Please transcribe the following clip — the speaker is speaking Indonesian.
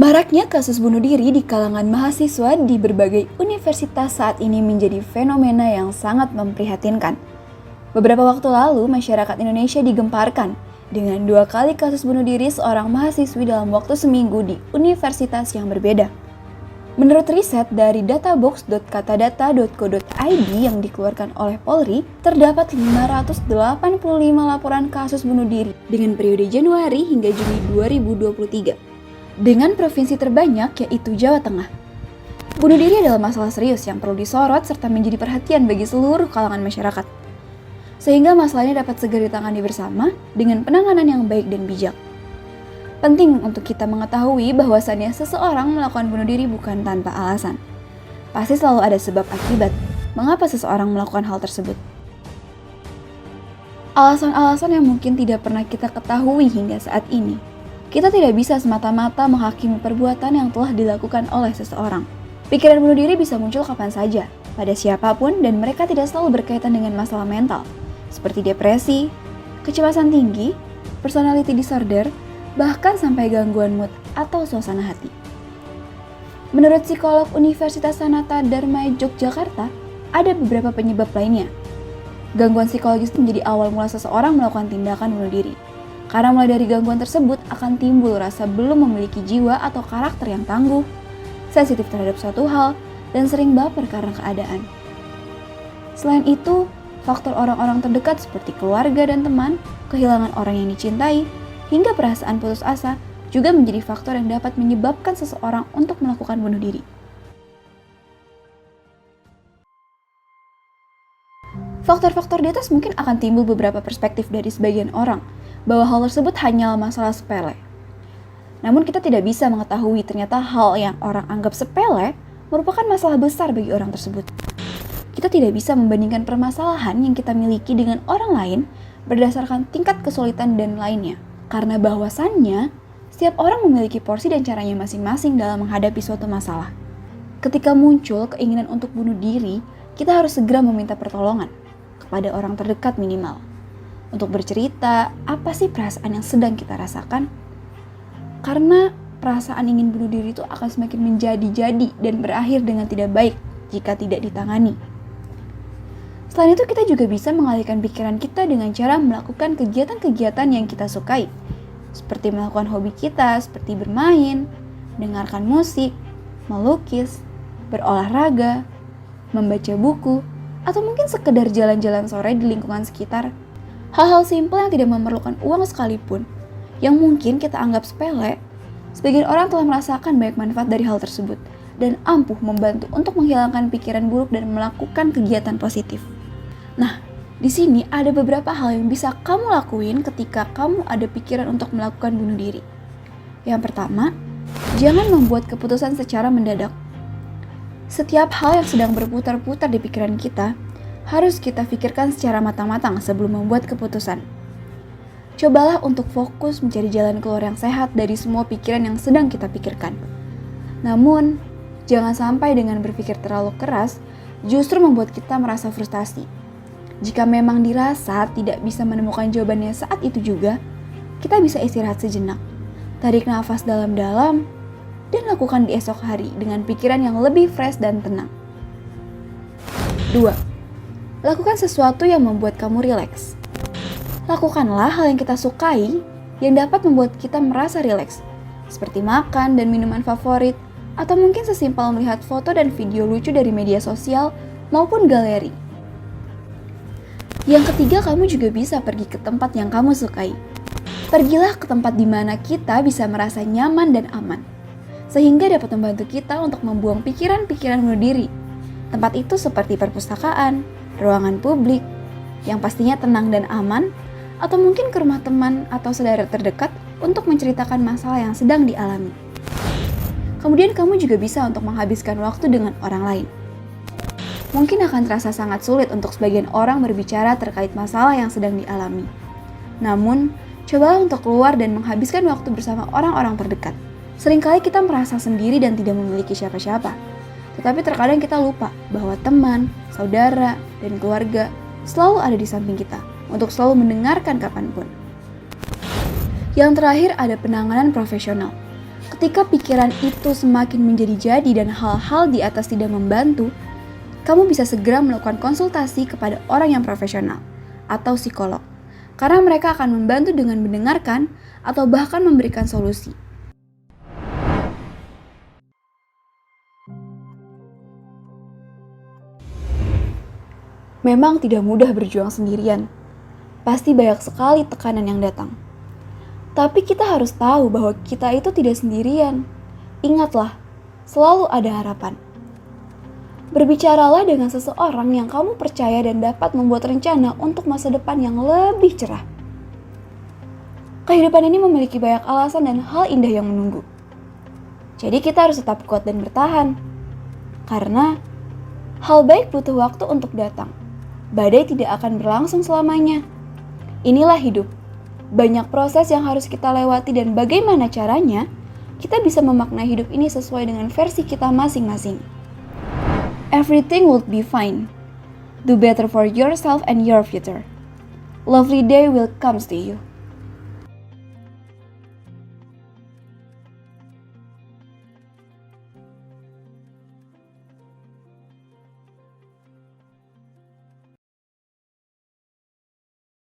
Maraknya kasus bunuh diri di kalangan mahasiswa di berbagai universitas saat ini menjadi fenomena yang sangat memprihatinkan. Beberapa waktu lalu, masyarakat Indonesia digemparkan dengan 2 kali kasus bunuh diri seorang mahasiswi dalam waktu seminggu di universitas yang berbeda. Menurut riset dari databox.katadata.co.id yang dikeluarkan oleh Polri, terdapat 585 laporan kasus bunuh diri dengan periode Januari hingga Juni 2023. Dengan provinsi terbanyak yaitu Jawa Tengah. Bunuh diri adalah masalah serius yang perlu disorot serta menjadi perhatian bagi seluruh kalangan masyarakat. Sehingga masalah ini dapat segera ditangani bersama dengan penanganan yang baik dan bijak. Penting untuk kita mengetahui bahwasannya seseorang melakukan bunuh diri bukan tanpa alasan. Pasti selalu ada sebab akibat mengapa seseorang melakukan hal tersebut. Alasan-alasan yang mungkin tidak pernah kita ketahui hingga saat ini. Kita tidak bisa semata-mata menghakimi perbuatan yang telah dilakukan oleh seseorang. Pikiran bunuh diri bisa muncul kapan saja, pada siapapun, dan mereka tidak selalu berkaitan dengan masalah mental, seperti depresi, kecemasan tinggi, personality disorder, bahkan sampai gangguan mood atau suasana hati. Menurut psikolog Universitas Sanata Dharma Yogyakarta, ada beberapa penyebab lainnya. Gangguan psikologis menjadi awal mula seseorang melakukan tindakan bunuh diri. Karena mulai dari gangguan tersebut akan timbul rasa belum memiliki jiwa atau karakter yang tangguh, sensitif terhadap suatu hal, dan sering baper karena keadaan. Selain itu, faktor orang-orang terdekat seperti keluarga dan teman, kehilangan orang yang dicintai, hingga perasaan putus asa juga menjadi faktor yang dapat menyebabkan seseorang untuk melakukan bunuh diri. Faktor-faktor di atas mungkin akan timbul beberapa perspektif dari sebagian orang, bahwa hal tersebut hanyalah masalah sepele. Namun kita tidak bisa mengetahui ternyata hal yang orang anggap sepele merupakan masalah besar bagi orang tersebut. Kita tidak bisa membandingkan permasalahan yang kita miliki dengan orang lain berdasarkan tingkat kesulitan dan lainnya. Karena bahwasannya, setiap orang memiliki porsi dan caranya masing-masing dalam menghadapi suatu masalah. Ketika muncul keinginan untuk bunuh diri, kita harus segera meminta pertolongan kepada orang terdekat minimal. Untuk bercerita, apa sih perasaan yang sedang kita rasakan? Karena perasaan ingin bunuh diri itu akan semakin menjadi-jadi dan berakhir dengan tidak baik jika tidak ditangani. Selain itu, kita juga bisa mengalihkan pikiran kita dengan cara melakukan kegiatan-kegiatan yang kita sukai, seperti melakukan hobi kita seperti bermain, mendengarkan musik, melukis, berolahraga, membaca buku, atau mungkin sekedar jalan-jalan sore di lingkungan sekitar. Hal-hal simpel yang tidak memerlukan uang sekalipun, yang mungkin kita anggap sepele, sebagian orang telah merasakan banyak manfaat dari hal tersebut, dan ampuh membantu untuk menghilangkan pikiran buruk dan melakukan kegiatan positif. Nah, di sini ada beberapa hal yang bisa kamu lakuin ketika kamu ada pikiran untuk melakukan bunuh diri. Yang pertama, jangan membuat keputusan secara mendadak. Setiap hal yang sedang berputar-putar di pikiran kita, harus kita pikirkan secara matang-matang sebelum membuat keputusan. Cobalah untuk fokus mencari jalan keluar yang sehat dari semua pikiran yang sedang kita pikirkan. Namun, jangan sampai dengan berpikir terlalu keras, justru membuat kita merasa frustasi. Jika memang dirasa tidak bisa menemukan jawabannya saat itu juga, kita bisa istirahat sejenak, tarik nafas dalam-dalam, dan lakukan di esok hari dengan pikiran yang lebih fresh dan tenang. 2. Lakukan sesuatu yang membuat kamu rileks. Lakukanlah hal yang kita sukai yang dapat membuat kita merasa rileks, seperti makan dan minuman favorit, atau mungkin sesimpel melihat foto dan video lucu dari media sosial maupun galeri. Yang ketiga, kamu juga bisa pergi ke tempat yang kamu sukai. Pergilah ke tempat di mana kita bisa merasa nyaman dan aman, sehingga dapat membantu kita untuk membuang pikiran-pikiran bunuh diri. Tempat itu seperti perpustakaan, ruangan publik, yang pastinya tenang dan aman, atau mungkin ke rumah teman atau saudara terdekat untuk menceritakan masalah yang sedang dialami. Kemudian kamu juga bisa untuk menghabiskan waktu dengan orang lain. Mungkin akan terasa sangat sulit untuk sebagian orang berbicara terkait masalah yang sedang dialami. Namun, cobalah untuk keluar dan menghabiskan waktu bersama orang-orang terdekat. Seringkali kita merasa sendiri dan tidak memiliki siapa-siapa. Tetapi terkadang kita lupa bahwa teman, saudara, dan keluarga selalu ada di samping kita untuk selalu mendengarkan kapanpun. Yang terakhir ada penanganan profesional. Ketika pikiran itu semakin menjadi-jadi dan hal-hal di atas tidak membantu, kamu bisa segera melakukan konsultasi kepada orang yang profesional atau psikolog, karena mereka akan membantu dengan mendengarkan atau bahkan memberikan solusi. Memang tidak mudah berjuang sendirian. Pasti banyak sekali tekanan yang datang. Tapi kita harus tahu bahwa kita itu tidak sendirian. Ingatlah, selalu ada harapan. Berbicaralah dengan seseorang yang kamu percaya dan dapat membuat rencana untuk masa depan yang lebih cerah. Kehidupan ini memiliki banyak alasan dan hal indah yang menunggu. Jadi kita harus tetap kuat dan bertahan. Karena hal baik butuh waktu untuk datang. Badai tidak akan berlangsung selamanya. Inilah hidup. Banyak proses yang harus kita lewati dan bagaimana caranya kita bisa memaknai hidup ini sesuai dengan versi kita masing-masing. Everything will be fine. Do better for yourself and your future. Lovely day will come to you.